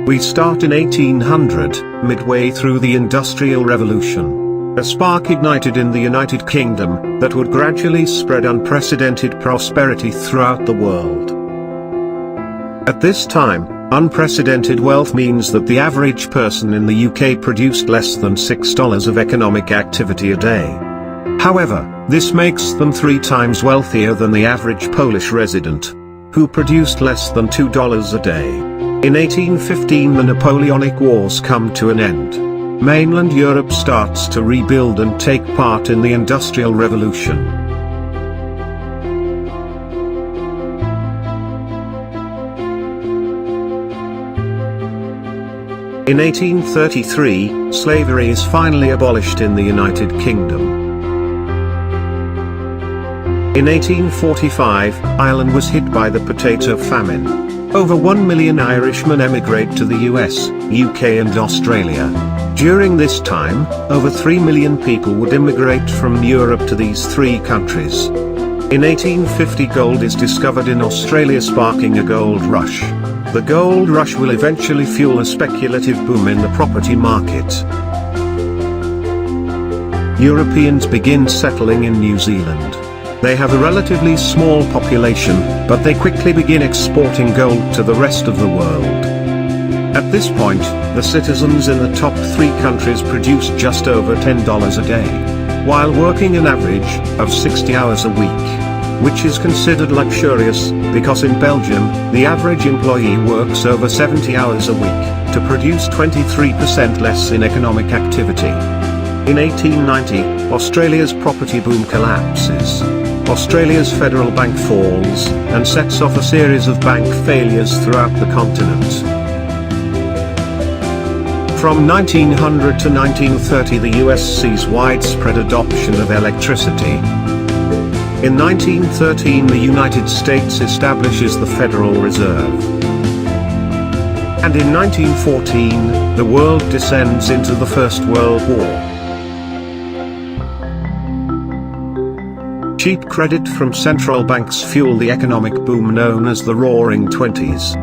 We start in 1800, midway through the Industrial Revolution. A spark ignited in the United Kingdom that would gradually spread unprecedented prosperity throughout the world. At this time, unprecedented wealth means that the average person in the UK produced less than $6 of economic activity a day. However, this makes them 3 times wealthier than the average Polish resident, who produced less than $2 a day. In 1815 the Napoleonic Wars come to an end. Mainland Europe starts to rebuild and take part in the Industrial Revolution. In 1833, slavery is finally abolished in the United Kingdom. In 1845, Ireland was hit by the potato famine. Over 1 million Irishmen emigrate to the US, UK and Australia. During this time, over 3 million people would immigrate from Europe to these 3 countries. In 1850 gold is discovered in Australia, sparking a gold rush. The gold rush will eventually fuel a speculative boom in the property market. Europeans begin settling in New Zealand. They have a relatively small population, but they quickly begin exporting gold to the rest of the world. At this point, the citizens in the top 3 countries produce just over $10 a day, while working an average of 60 hours a week, which is considered luxurious, because in Belgium, the average employee works over 70 hours a week, to produce 23% less in economic activity. In 1890, Australia's property boom collapses. Australia's federal bank falls, and sets off a series of bank failures throughout the continent. From 1900 to 1930 the US sees widespread adoption of electricity. In 1913 the United States establishes the Federal Reserve. And in 1914, the world descends into the First World War. Cheap credit from central banks fuel the economic boom known as the Roaring Twenties.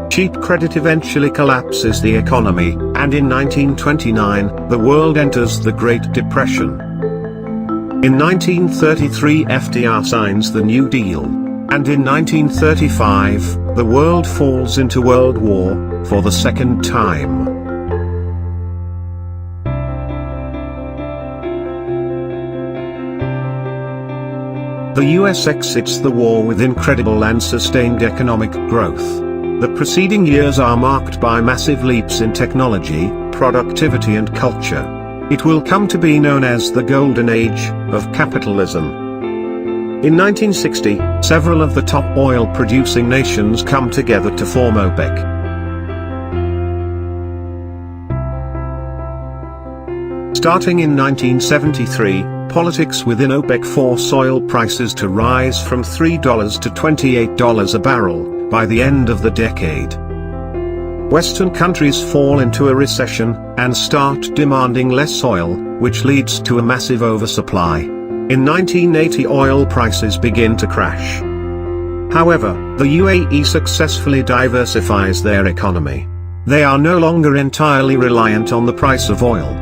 Cheap credit eventually collapses the economy, and in 1929, the world enters the Great Depression. In 1933 FDR signs the New Deal, and in 1935, the world falls into World War, for the second time. The US exits the war with incredible and sustained economic growth. The preceding years are marked by massive leaps in technology, productivity and culture. It will come to be known as the Golden Age of capitalism. In 1960, several of the top oil-producing nations come together to form OPEC. Starting in 1973, politics within OPEC force oil prices to rise from $3 to $28 a barrel, by the end of the decade. Western countries fall into a recession, and start demanding less oil, which leads to a massive oversupply. In 1980 oil prices begin to crash. However, the UAE successfully diversifies their economy. They are no longer entirely reliant on the price of oil.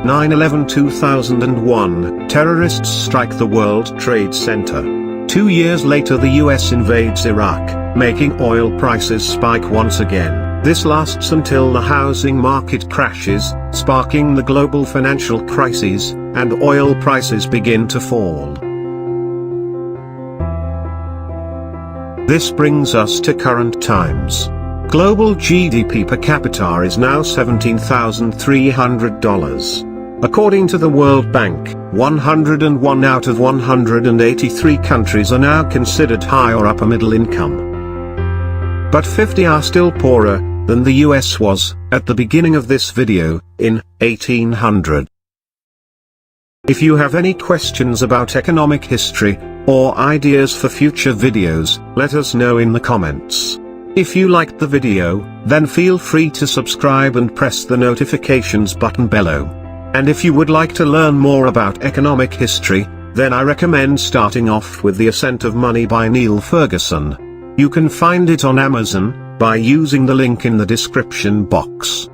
9/11/2001, terrorists strike the World Trade Center. 2 years later the US invades Iraq, making oil prices spike once again. This lasts until the housing market crashes, sparking the global financial crisis, and oil prices begin to fall. This brings us to current times. Global GDP per capita is now $17,300. According to the World Bank, 101 out of 183 countries are now considered high or upper middle income. But 50 are still poorer than the US was, at the beginning of this video, in 1800. If you have any questions about economic history, or ideas for future videos, let us know in the comments. If you liked the video, then feel free to subscribe and press the notifications button below. And if you would like to learn more about economic history, then I recommend starting off with The Ascent of Money by Neil Ferguson. You can find it on Amazon by using the link in the description box.